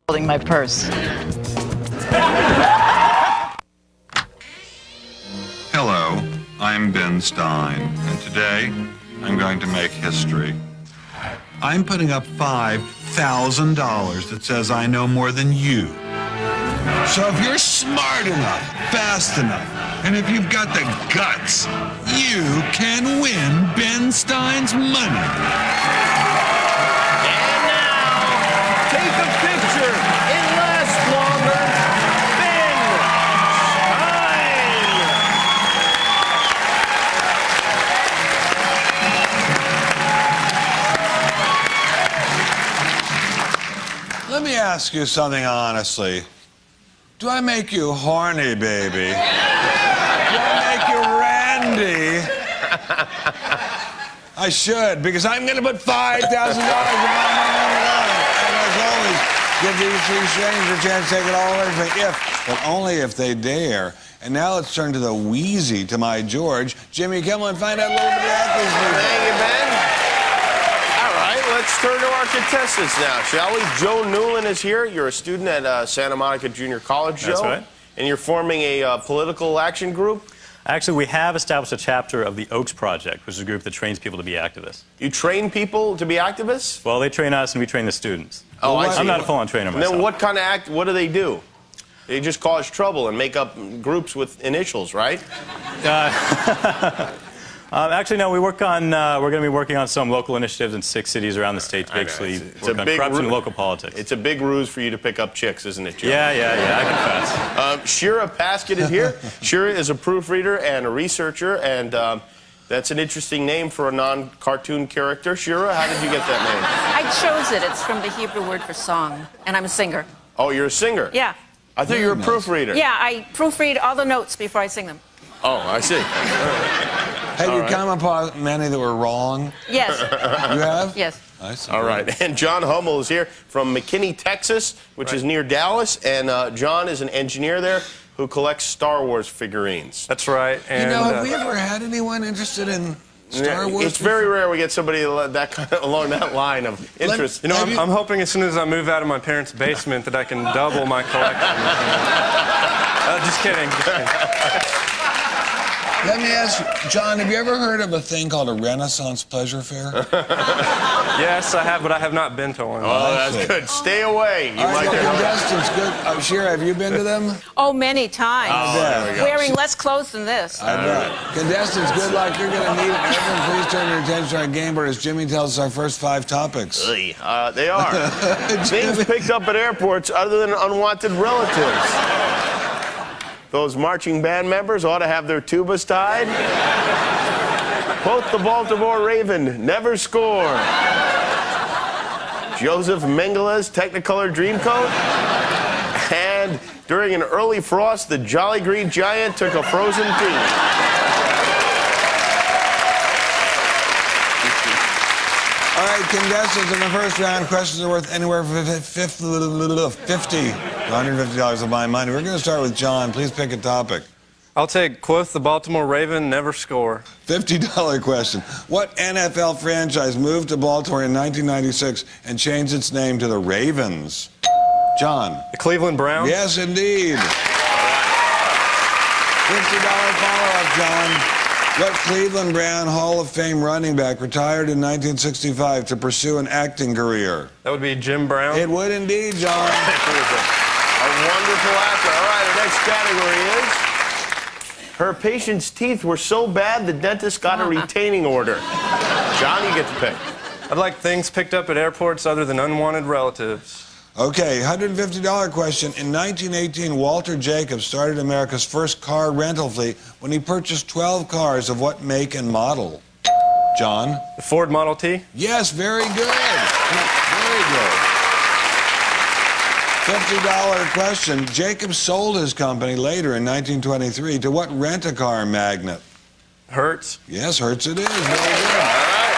holding my purse. Hello, I'm Ben Stein, and today I'm going to make history. I'm putting up $5,000 that says I know more than you. So if you're smart enough, fast enough, and if you've got the guts, you can win Ben Stein's money. And now, take a picture. It lasts longer. Ben Stein. Let me ask you something honestly. Do I make you horny, baby? Do I make you randy? I should, because I'm going to put $5,000 in my money. And as always, give these three strangers a chance to take it all away from me, but only if they dare. And now let's turn to the wheezy to my George, Jimmy Kimmel, and find out a little bit about this movie. Thank you, Ben. All right, let's turn to our contestants now, shall we? Joe Newland is here. You're a student at Santa Monica Junior College, Joe. That's right. And you're forming a political action group? Actually, we have established a chapter of the Oaks Project, which is a group that trains people to be activists. You train people to be activists? Well, they train us and we train the students. Oh, I see. I'm not a full-on trainer myself. And then what kind of what do they do? They just cause trouble and make up groups with initials, right? Actually, no, we work on, we're going to be working on some local initiatives in 6 cities around the state to basically work on corruption and local politics. It's a big ruse for you to pick up chicks, isn't it, Joe? Yeah, I confess. Shira Paskett is here. Shira is a proofreader and a researcher, and that's an interesting name for a non-cartoon character. Shira, how did you get that name? I chose it. It's from the Hebrew word for song, and I'm a singer. Oh, you're a singer? Yeah. I thought you were a proofreader. Yeah, I proofread all the notes before I sing them. Oh, I see. Have you come upon many that were wrong? Yes. You have? Yes. I see. All right. And John Hummel is here from McKinney, Texas, which is near Dallas. And John is an engineer there who collects Star Wars figurines. That's right. And, you know, have we ever had anyone interested in Star Wars? It's very rare we get somebody that kind of along that line of interest. You know, I'm hoping as soon as I move out of my parents' basement that I can double my collection. Just kidding. Let me ask you, John, have you ever heard of a thing called a Renaissance pleasure fair? Yes, I have, but I have not been to one. Oh, that's good. Stay away. You might get contestants, good. Shira, have you been to them? Oh, many times. Oh, there we go. Wearing less clothes than this. I bet. Contestants, good luck. You're going to need it. Everyone, please turn your attention to our game board as Jimmy tells us our first 5 topics. They are. Things picked up at airports other than unwanted relatives. Those marching band members ought to have their tubas tied. Quote the Baltimore Raven, never score. Joseph Mengele's Technicolor Dreamcoat. And during an early frost, the Jolly Green Giant took a frozen tea. All right, contestants, in the first round, questions are worth anywhere from $50 to $150 of my money. We're going to start with John. Please pick a topic. I'll take, quote the Baltimore Raven, never score. $50 question. What NFL franchise moved to Baltimore in 1996 and changed its name to the Ravens? John. The Cleveland Browns? Yes, indeed. $50 follow-up, John. What Cleveland Brown Hall of Fame running back retired in 1965 to pursue an acting career? That would be Jim Brown. It would indeed, John. A wonderful actor. All right, the next category is her patient's teeth were so bad the dentist got a retaining order. John, you get to pick. I'd like things picked up at airports other than unwanted relatives. Okay, $150 question. In 1918, Walter Jacobs started America's first car rental fleet when he purchased 12 cars of what make and model? John? The Ford Model T? Yes, very good. Very good. $50 question. Jacobs sold his company later in 1923 to what rent-a-car magnate? Hertz? Yes, Hertz it is. Very good. All right.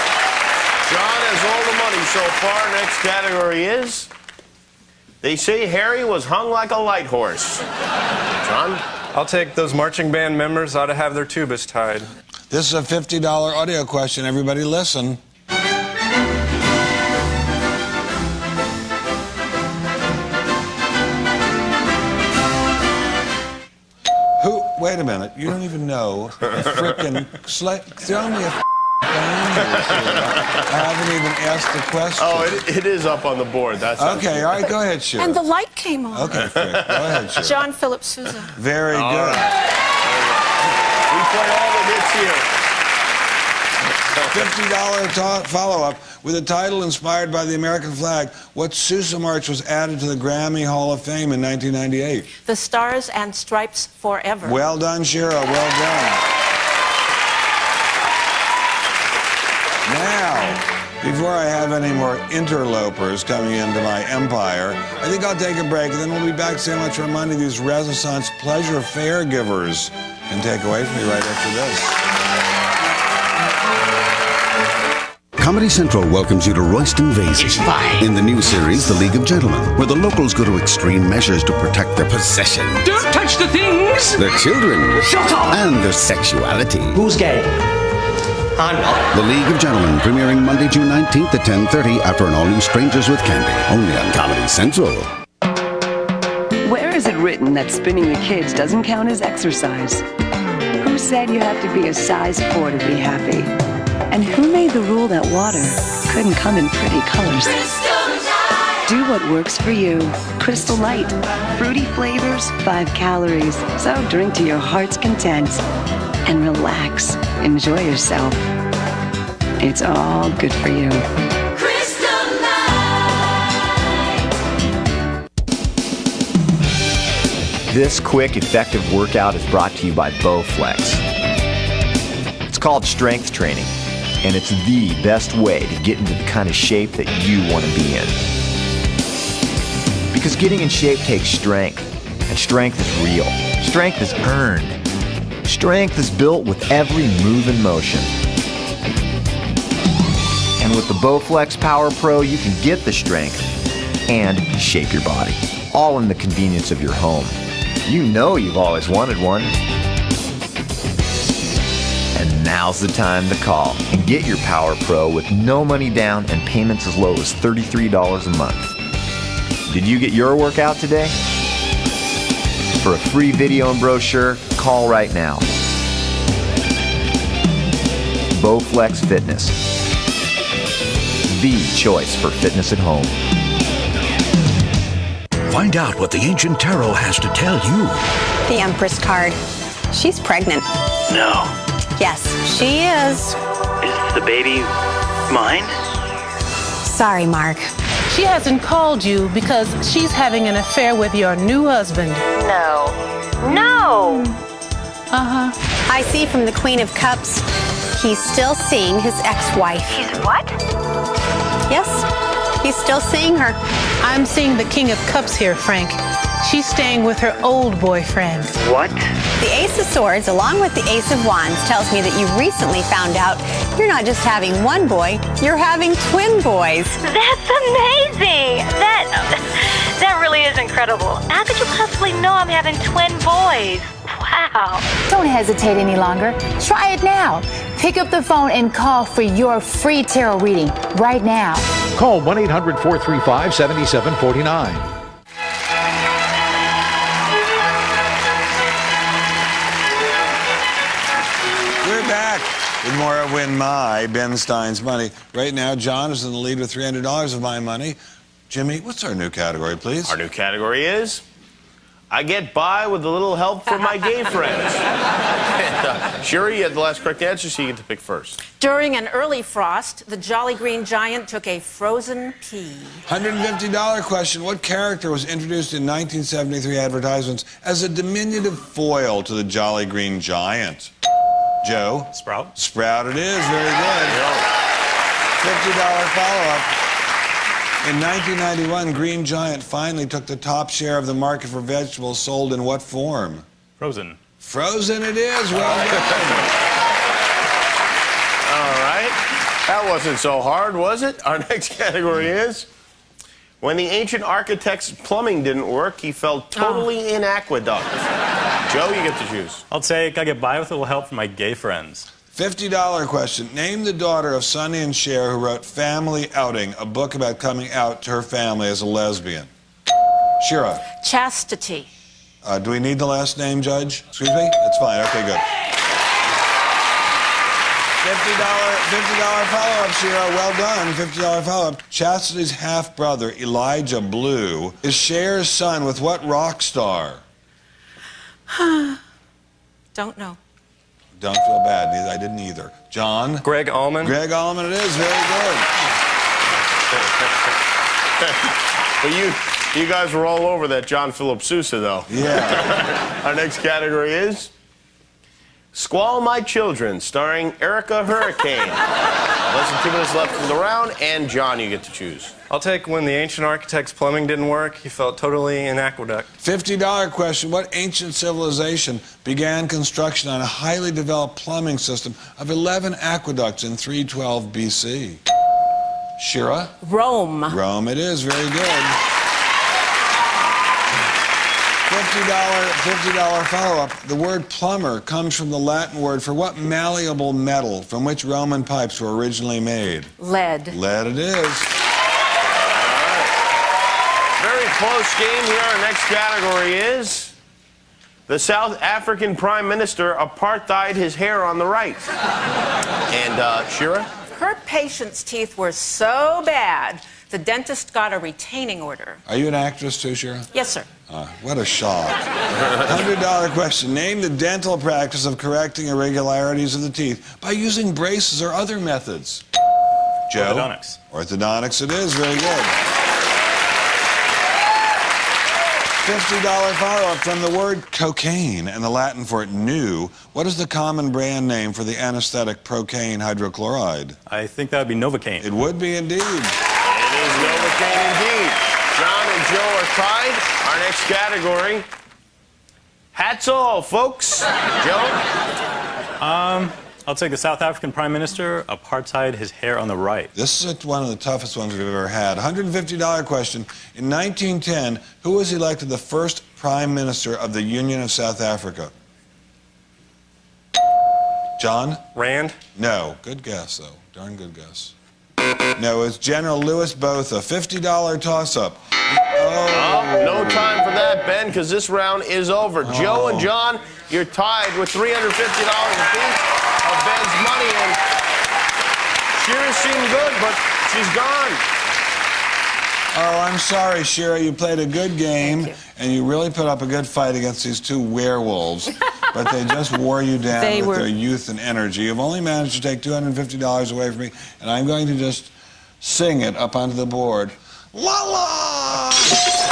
John has all the money so far. Next category is... They say Harry was hung like a light horse. John? I'll take those marching band members ought to have their tubas tied. This is a $50 audio question. Everybody listen. Wait a minute. You don't even know frickin' throw me a I haven't even asked the question. Oh, it is up on the board. That's okay. All right, go ahead, Shira. And the light came on. Okay, Frick. Go ahead, Shira. John Philip Sousa. Very good. We play all the hits here. $50 follow-up with a title inspired by the American flag. What Sousa march was added to the Grammy Hall of Fame in 1998? The Stars and Stripes Forever. Well done, Shira. Well done. Now, before I have any more interlopers coming into my empire, I think I'll take a break, and then we'll be back to see how much more money these Renaissance pleasure fair givers can take away from me right after this. Comedy Central welcomes you to Royston Vasey. It's fine. In the new series, The League of Gentlemen, where the locals go to extreme measures to protect their possessions. Don't touch the things! Their children. Shut up! And their sexuality. Who's gay? I'm not. The League of Gentlemen, premiering Monday, June 19th at 10:30 after an all-new Strangers with Candy. Only on Comedy Central. Where is it written that spinning the kids doesn't count as exercise? Who said you have to be a size 4 to be happy? And who made the rule that water couldn't come in pretty colors? Do what works for you. Crystal Light. Fruity flavors, 5 calories. So drink to your heart's content. And relax. Enjoy yourself. It's all good for you. Crystal Light. This quick, effective workout is brought to you by Bowflex. It's called strength training, and it's the best way to get into the kind of shape that you want to be in. Because getting in shape takes strength, and strength is real. Strength is earned. Strength is built with every move and motion. And with the Bowflex Power Pro, you can get the strength and shape your body, all in the convenience of your home. You know you've always wanted one. And now's the time to call and get your Power Pro with no money down and payments as low as $33 a month. Did you get your workout today? For a free video and brochure, call right now. Bowflex Fitness. The choice for fitness at home. Find out what the ancient tarot has to tell you. The Empress card. She's pregnant. No. Yes, she is. Is the baby mine? Sorry, Mark. She hasn't called you because she's having an affair with your new husband. No. No! Uh-huh. I see from the Queen of Cups, he's still seeing his ex-wife. He's what? Yes, he's still seeing her. I'm seeing the King of Cups here, Frank. She's staying with her old boyfriend. What? The Ace of Swords, along with the Ace of Wands, tells me that you recently found out you're not just having one boy, you're having twin boys. That's amazing. That really is incredible. How could you possibly know I'm having twin boys? Wow. Don't hesitate any longer. Try it now. Pick up the phone and call for your free tarot reading right now. Call 1-800-435-7749. We're back with more of Win My, Ben Stein's Money. Right now, John is in the lead with $300 of my money. Jimmy, what's our new category, please? Our new category is I get by with a little help from my gay friends. Shuri, you had the last correct answer, so you get to pick first. During an early frost, the Jolly Green Giant took a frozen pea. $150 question. What character was introduced in 1973 advertisements as a diminutive foil to the Jolly Green Giant? Joe? Sprout. Sprout it is. Very good. $50 follow-up. In 1991, Green Giant finally took the top share of the market for vegetables sold in what form? Frozen. Frozen it is. Well done. All right. That wasn't so hard, was it? Our next category is when the ancient architect's plumbing didn't work, he fell totally in aqueduct. Joe, you get to choose. I'll take I get by with a little help from my gay friends. $50 question. Name the daughter of Sonny and Cher who wrote Family Outing, a book about coming out to her family as a lesbian. Shira. Chastity. Do we need the last name, Judge? Excuse me? It's fine. Okay, good. $50 follow-up, Shira. Well done. $50 follow-up. Chastity's half-brother, Elijah Blue, is Cher's son with what rock star? Don't know. Don't feel bad. I didn't either. John? Greg Allman. Greg Allman it is. Very good. But you guys were all over that John Philip Sousa, though. Yeah. Our next category is Squall My Children, starring Erica Hurricane. Less than 2 minutes left in the round, and John, you get to choose. I'll take When the Ancient Architect's Plumbing Didn't Work. He felt totally an aqueduct. $50 question. What ancient civilization began construction on a highly developed plumbing system of 11 aqueducts in 312 BC? Shira? Rome. Rome it is. Very good. $50 follow-up. The word plumber comes from the Latin word for what malleable metal from which Roman pipes were originally made? Lead. Lead it is. Very close game here. Our next category is the South African Prime Minister apartheid his hair on the right. And Shira? Her patient's teeth were so bad, the dentist got a retaining order. Are you an actress too, Shira? Yes, sir. What a shock. $100 question. Name the dental practice of correcting irregularities of the teeth by using braces or other methods. Joe? Orthodontics. Orthodontics it is. Very good. $50 follow-up from the word cocaine and the Latin for it new. What is the common brand name for the anesthetic procaine hydrochloride? I think that would be Novocaine. It would be indeed. It is Novocaine indeed. John and Joe are tied. Our next category. Hats off, folks. Joe? I'll take the South African Prime Minister, apartheid his hair on the right. This is one of the toughest ones we've ever had. $150 question. In 1910, who was elected the first Prime Minister of the Union of South Africa? John? Rand? No. Good guess, though. Darn good guess. No, it's General Louis Botha. $50 toss-up. Oh, no time for that, Ben, because this round is over. Joe and John, you're tied with $350 apiece of Ben's money, and Shira seemed good, but she's gone. Oh, I'm sorry, Shira. You played a good game, and you really put up a good fight against these two werewolves, but they just wore you down with their youth and energy. You've only managed to take $250 away from me, and I'm going to just sing it up onto the board. La la!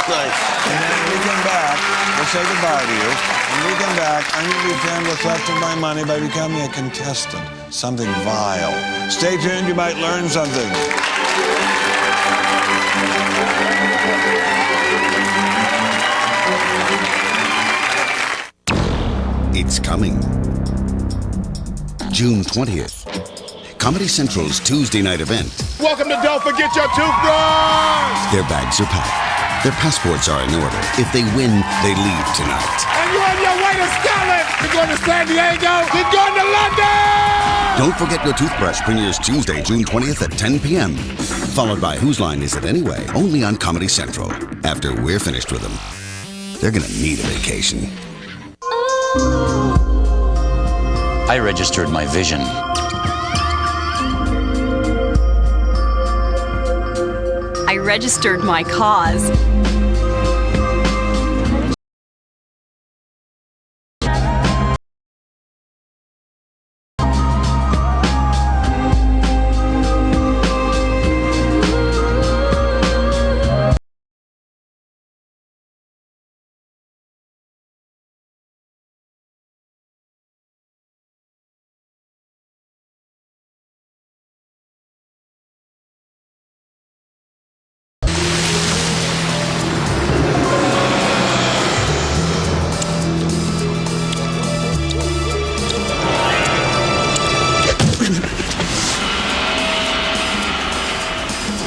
Nice. And then when we come back, we'll say goodbye to you. When we come back, I'm going to defend what's left of my money by becoming a contestant. Something vile. Stay tuned, you might learn something. It's coming. June 20th. Comedy Central's Tuesday night event. Welcome to Don't Forget Your Toothbrush! Their bags are packed. Their passports are in order. If they win, they leave tonight. And you're on your way to Scotland! You're going to San Diego! You're going to London! Don't Forget Your Toothbrush premieres Tuesday, June 20th at 10 p.m. Followed by Whose Line Is It Anyway? Only on Comedy Central. After we're finished with them, they're going to need a vacation. I registered my vision. I registered my cause.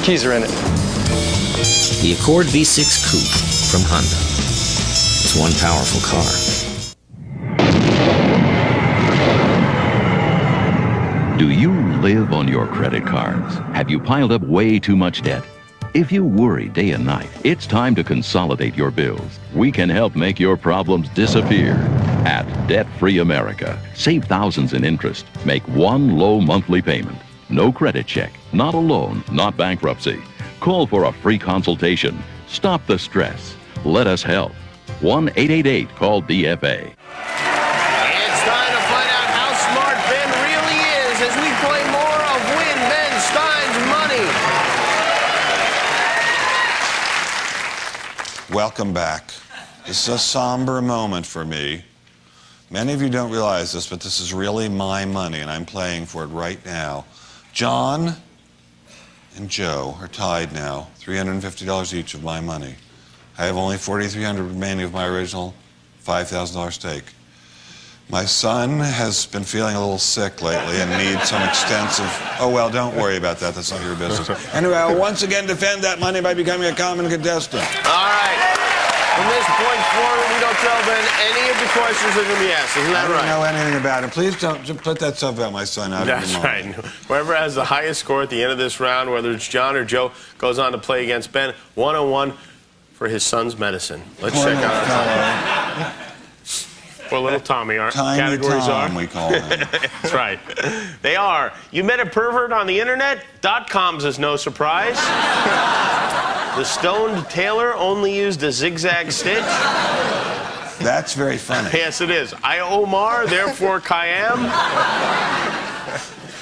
Keys are in it. The Accord V6 Coupe from Honda. It's one powerful car. Do you live on your credit cards? Have you piled up way too much debt? If you worry day and night, it's time to consolidate your bills. We can help make your problems disappear. At Debt Free America, save thousands in interest. Make one low monthly payment. No credit check, not a loan, not bankruptcy. Call for a free consultation. Stop the stress. Let us help. 1-888-CALL-DFA. It's time to find out how smart Ben really is as we play more of Win Ben Stein's Money. Welcome back. This is a somber moment for me. Many of you don't realize this, but this is really my money, and I'm playing for it right now. John and Joe are tied now, $350 each of my money. I have only $4,300 remaining of my original $5,000 stake. My son has been feeling a little sick lately and needs some extensive... Oh, well, don't worry about that. That's not your business. Anyway, I'll once again defend that money by becoming a common contestant. All right. From this point forward, we don't tell Ben any of the questions that are going to be asked. Isn't that right? I don't know anything about it. Please don't put that stuff about my son out of your mind. That's right. Whoever has the highest score at the end of this round, whether it's John or Joe, goes on to play against Ben 101 for his son's medicine. Let's check out our time. Poor little Tommy. Our Tiny categories Tom, are. we call him. That's right. They are. You met a pervert on the internet? .coms is no surprise. The stoned tailor only used a zigzag stitch. That's very funny. Yes, it is. I Omar, therefore Khayyam.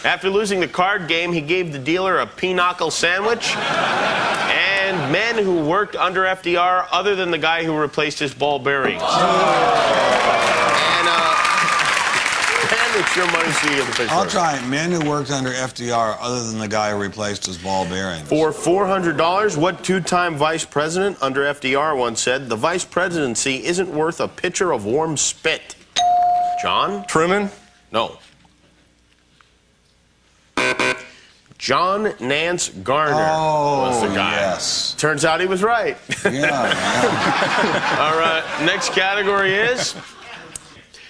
After losing the card game, he gave the dealer a pinochle sandwich. And men who worked under FDR, other than the guy who replaced his ball bearings. It's your money, so you get the picture. I'll try men who worked under FDR other than the guy who replaced his ball bearings. For $400, what two-time vice president under FDR once said, the vice presidency isn't worth a pitcher of warm spit? John? Truman? No. John Nance Garner was the guy. Yes. Turns out he was right. Yeah. All right, next category is...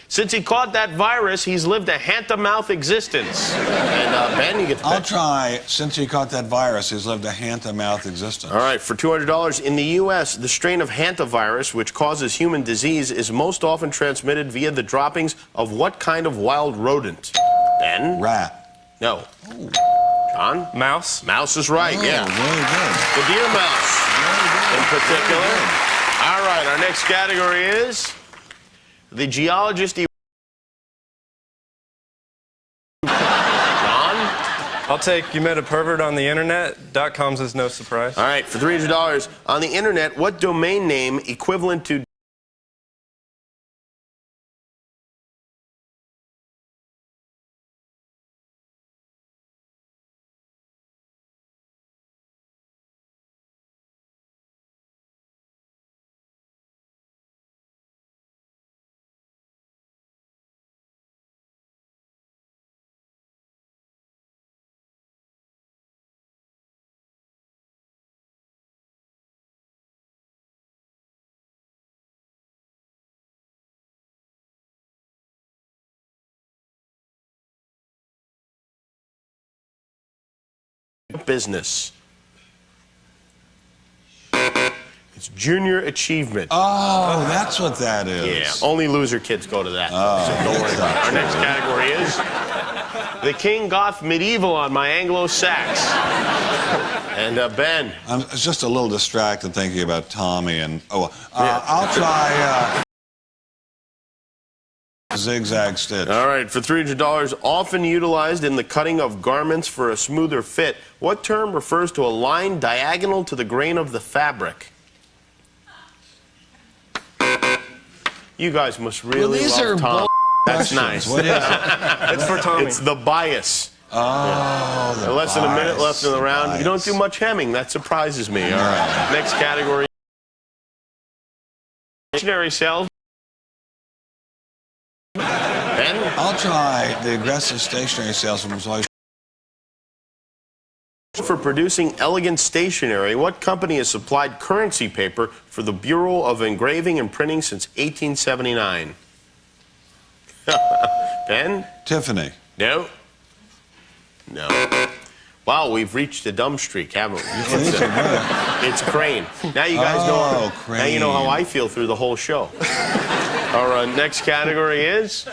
Since he caught that virus, he's lived a hand-to-mouth existence. And, Ben, you get the I'll try. Since he caught that virus, he's lived a hand-to-mouth existence. All right, for $200, in the U.S., the strain of hantavirus, which causes human disease, is most often transmitted via the droppings of what kind of wild rodent? Ben? Rat. No. Ooh. John? Mouse? Mouse is right, yeah. Very good. The deer mouse, in particular. All right, our next category is... The geologist... John? I'll take you met a pervert on the internet. .coms is no surprise. All right, for $300, on the internet, what domain name equivalent to... business. It's junior achievement. Oh, that's what that is. Yeah, only loser kids go to that. Oh, so don't worry about it. Our next category is the King Goth Medieval on my Anglo-Sax. And Ben. I'm just a little distracted thinking about Tommy and... I'll try... zigzag stitch. All right, for $300, often utilized in the cutting of garments for a smoother fit, what term refers to a line diagonal to the grain of the fabric? You guys must really love Tom. That's nice. What is it? It's for Tommy. It's the bias. Oh, the Less than a minute bias. left in the round. Bias. You don't do much hemming. That surprises me. All right. Next category. Stationary sales. Ben? I'll try the aggressive stationery salesman. For producing elegant stationery, what company has supplied currency paper for the Bureau of Engraving and Printing since 1879? Ben? Tiffany. No. No. Wow, we've reached a dumb streak, haven't we? It's Crane. Now you guys know. Crane. Now you know how I feel through the whole show. Our next category is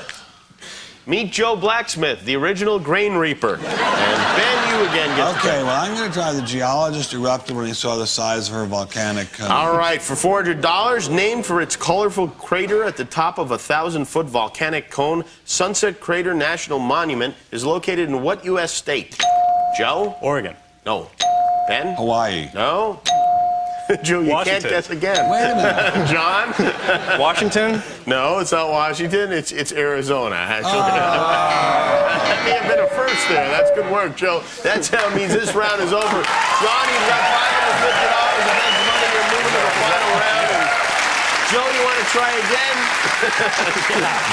Meet Joe Blacksmith, the original grain reaper. And Ben, you again get Okay, well, I'm going to try the geologist erupted when he saw the size of her volcanic cone. All right, for $400, named for its colorful crater at the top of a 1,000-foot volcanic cone, Sunset Crater National Monument is located in what U.S. state? Joe? Oregon. No. Ben? Hawaii. No. Joe, you Washington. can't guess again. Wait a minute. John? Washington? No, it's not Washington. It's Arizona, actually. That may have been a first there. That's good work, Joe. That means this round is over. John, you've got $550. And then Mother, you're moving to the final round. And Joe, you want to try again?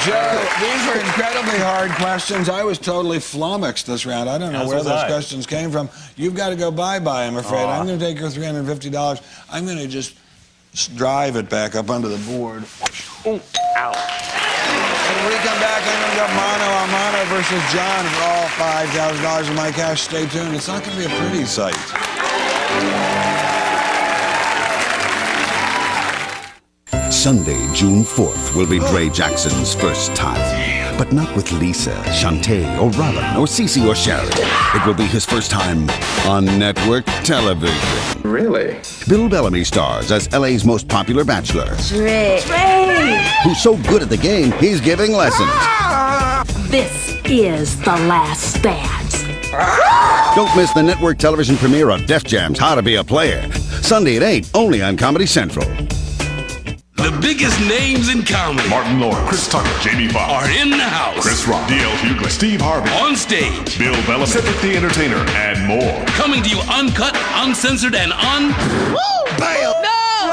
Joe, these were incredibly hard questions. I was totally flummoxed this round. I don't know where those questions came from. You've got to go bye-bye, I'm afraid. I'm going to take your $350. I'm going to just drive it back up onto the board. Ooh, ow. And when we come back, I'm going to go mano a mano versus John for all $5,000 of my cash. Stay tuned. It's not going to be a pretty sight. Sunday, June 4th, will be Dre Jackson's first time. But not with Lisa, Shantae, or Robin, or Cece, or Sharon. It will be his first time on network television. Really? Bill Bellamy stars as LA's most popular bachelor. Dre. Who's so good at the game, he's giving lessons. This is the last dance. Don't miss the network television premiere of Def Jam's How to Be a Player. Sunday at 8, only on Comedy Central. The biggest names in comedy. Martin Lawrence, Chris Tucker, Jamie Foxx are in the house. Chris Rock, D.L. Hughley, Steve Harvey. On stage. Bill Bellamy, Cedric the Entertainer, and more. Coming to you uncut, uncensored, and Bam! No!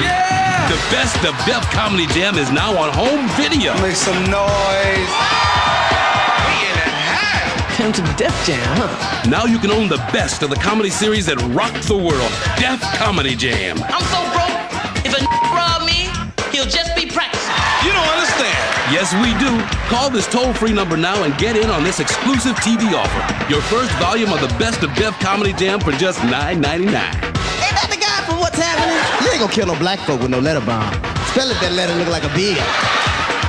Yeah! The best of Def Comedy Jam is now on home video. Make some noise. Come to Def Jam, huh? Now you can own the best of the comedy series that rocked the world. Def Comedy Jam. I'm so broke, if a rob me, he'll just be practicing. You don't understand. Yes, we do. Call this toll-free number now and get in on this exclusive TV offer. Your first volume of the best of Def Comedy Jam for just $9.99. Ain't that the guy from What's Happening? You ain't gonna kill no black folk with no letter bomb. Spell it, that letter look like a beard.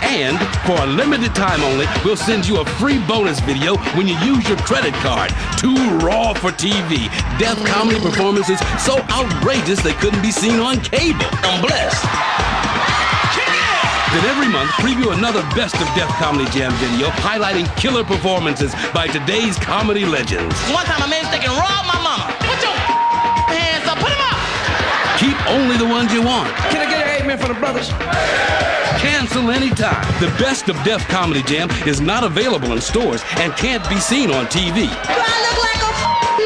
And for a limited time only, we'll send you a free bonus video when you use your credit card. Too raw for TV. Def comedy performances so outrageous they couldn't be seen on cable. I'm blessed. Then every month, preview another Best of Def Comedy Jam video highlighting killer performances by today's comedy legends. One time a man thinking rob my mama. Put your hands up, put them up. Keep only the ones you want. Can I get an amen for the brothers? Cancel anytime. The Best of Def Comedy Jam is not available in stores and can't be seen on TV. Do I look like a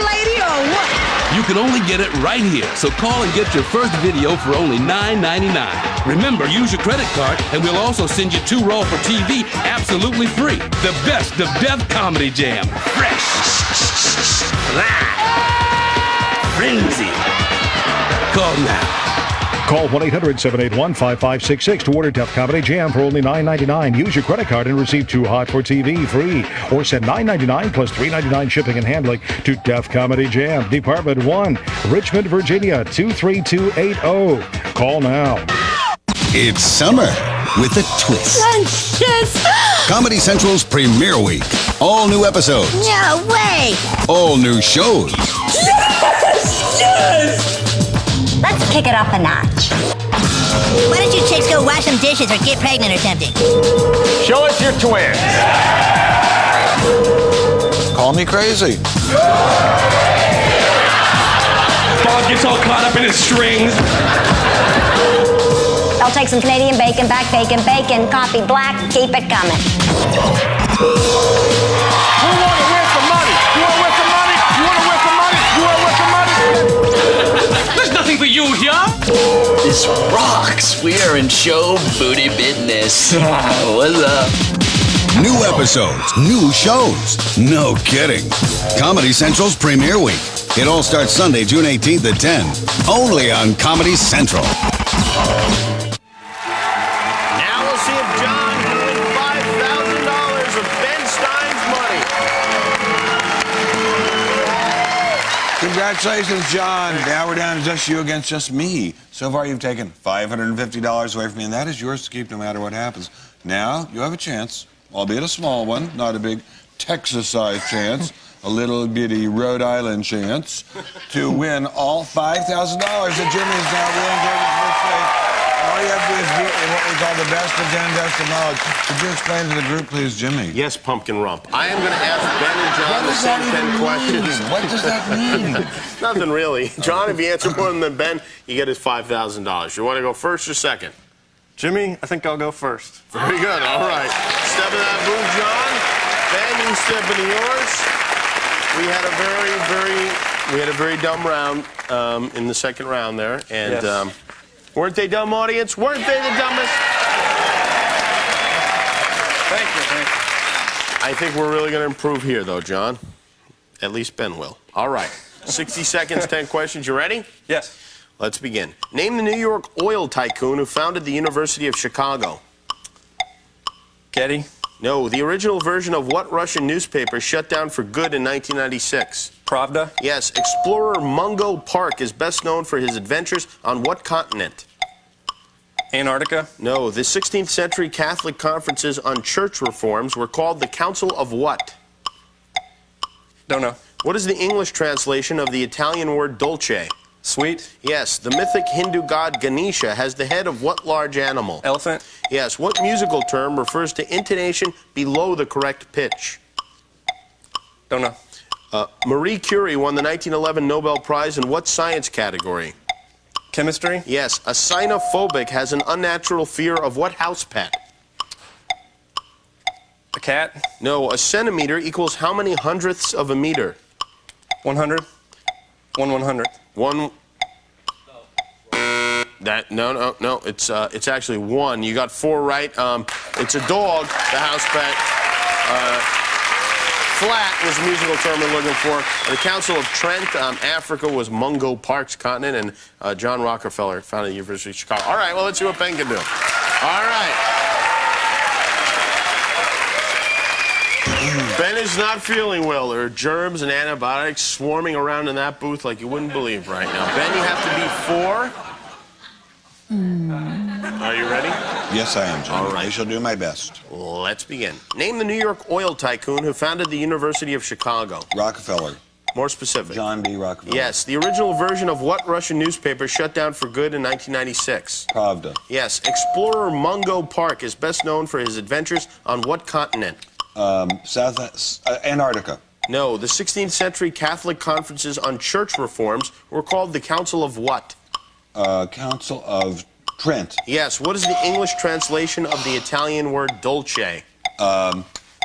lady or what? You can only get it right here, so call and get your first video for only $9.99. Remember, use your credit card, and we'll also send you 2 Raw for TV absolutely free. The Best of Def Comedy Jam. Fresh. Live. Frenzy. Call now. Call 1-800-781-5566 to order Def Comedy Jam for only $9.99. Use your credit card and receive Too Hot for TV free. Or send $9.99 plus $3.99 shipping and handling to Def Comedy Jam, Department 1, Richmond, Virginia, 23280. Call now. It's summer with a twist. Lunches. Comedy Central's premiere week. All new episodes. No way. All new shows. Yes. Let's kick it up a notch. Why don't you chicks go wash some dishes or get pregnant or something? Show us your twins. Call me crazy. Dog gets all caught up in his strings. I'll take some Canadian bacon, back bacon, coffee black, keep it coming. Who want to win some money? You want to win some money? You want to win some money? You want to win some money? There's nothing for you here. This rocks. We are in show booty business. What's up? New episodes, new shows. No kidding. Comedy Central's premiere week. It all starts Sunday, June 18th at 10. Only on Comedy Central. Now we'll see if John can win $5,000 of Ben Stein's money. Congratulations, John. Now we're down to just you against just me. So far, you've taken $550 away from me, and that is yours to keep no matter what happens. Now, you have a chance, albeit a small one, not a big Texas-sized chance, a little bitty Rhode Island chance, to win all $5,000 that Jimmy is now willing to take. All you have to do is beat what we call the best of 10 best of knowledge. Could you explain to the group, please, Jimmy? Yes, Pumpkin Rump. I am going to ask Ben and John the same 10 questions. What does that mean? Nothing really. John, if you answer more than Ben, you get his $5,000. You want to go first or second? Jimmy, I think I'll go first. Very good. All right. Step in that booth, John. Ben, you step into yours. We had a very dumb round in the second round there, and. Yes. Weren't they dumb, audience? Weren't they the dumbest? Thank you. I think we're really going to improve here, though, John. At least Ben will. All right. 60 seconds, 10 questions. You ready? Yes. Let's begin. Name the New York oil tycoon who founded the University of Chicago. Getty. No. The original version of what Russian newspaper shut down for good in 1996? Pravda. Yes. Explorer Mungo Park is best known for his adventures on what continent? Antarctica. No. The 16th century Catholic conferences on church reforms were called the Council of what? Don't know. What is the English translation of the Italian word dolce? Sweet. Yes. The mythic Hindu god Ganesha has the head of what large animal? Elephant. Yes. What musical term refers to intonation below the correct pitch? Don't know. Marie Curie won the 1911 Nobel Prize in what science category? Chemistry. Yes. A cynophobic has an unnatural fear of what house pet? A cat. No. A centimeter equals how many hundredths of a meter? 100. 1/100. One. That no. It's actually one. You got 4 right. It's a dog, the house pet. Flat was the musical term we're looking for. The Council of Trent, Africa was Mungo Park's continent, and John Rockefeller founded the University of Chicago. All right, well, let's see what Ben can do. All right. Ben is not feeling well. There are germs and antibiotics swarming around in that booth like you wouldn't believe right now. Ben, you have to beat 4. Are you ready? Yes, I am, Jimmy. All right. I shall do my best. Let's begin. Name the New York oil tycoon who founded the University of Chicago. Rockefeller. More specific. John B. Rockefeller. Yes. The original version of what Russian newspaper shut down for good in 1996? Pravda. Yes. Explorer Mungo Park is best known for his adventures on what continent? Antarctica. No. The 16th century Catholic conferences on church reforms were called the Council of what? Council of Trent. Yes. What is the English translation of the Italian word dolce?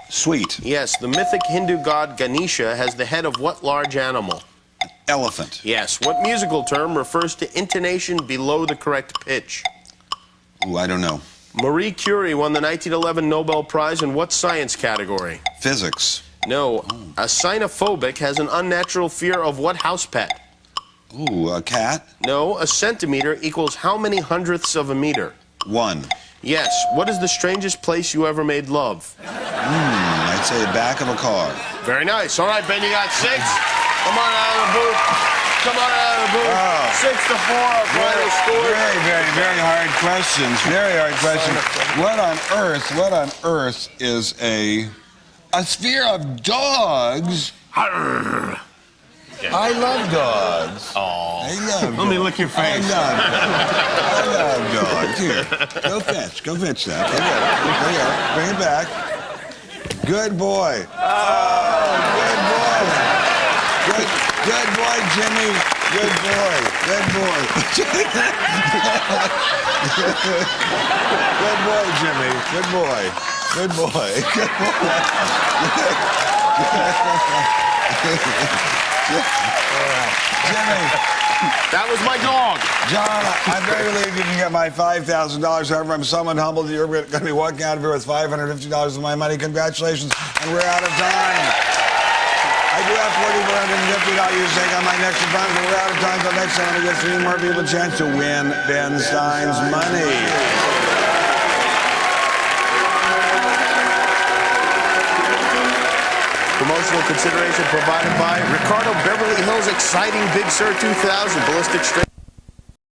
Sweet. Yes. The mythic Hindu god Ganesha has the head of what large animal? Elephant. Yes. What musical term refers to intonation below the correct pitch? Ooh, I don't know. Marie Curie won the 1911 Nobel Prize in what science category? Physics. No. A cynophobic has an unnatural fear of what house pet? Ooh, a cat? No. A centimeter equals how many hundredths of a meter? 1. Yes. What is the strangest place you ever made love? I'd say the back of a car. Very nice. All right, Ben, you got 6. Come on out of the booth. Come on out of the booth. Oh. 6-4. Final score. Very hard questions. Very hard questions. What on earth is a sphere of dogs? Arr. I love dogs. Oh. I love dogs. Let me lick your face. I love dogs. Here, go fetch that. Go get it. Bring it back. Good boy. Oh, good boy. Good boy, Jimmy. Good boy. Good boy. Good boy, Jimmy. Good boy. Good boy. Good boy. Jimmy. That was my dog. John, I'm very relieved you can get my $5,000. However, I'm somewhat humbled that you're going to be walking out of here with $550 of my money. Congratulations, and we're out of time. I do have $4,450 to take on my next opponent, but we're out of time. Until next time, I get 3 more people a chance to win Ben Stein's money. Good Promotional consideration provided by Ricardo Beverly Hills Exciting Big Sur 2000 Ballistic Straight.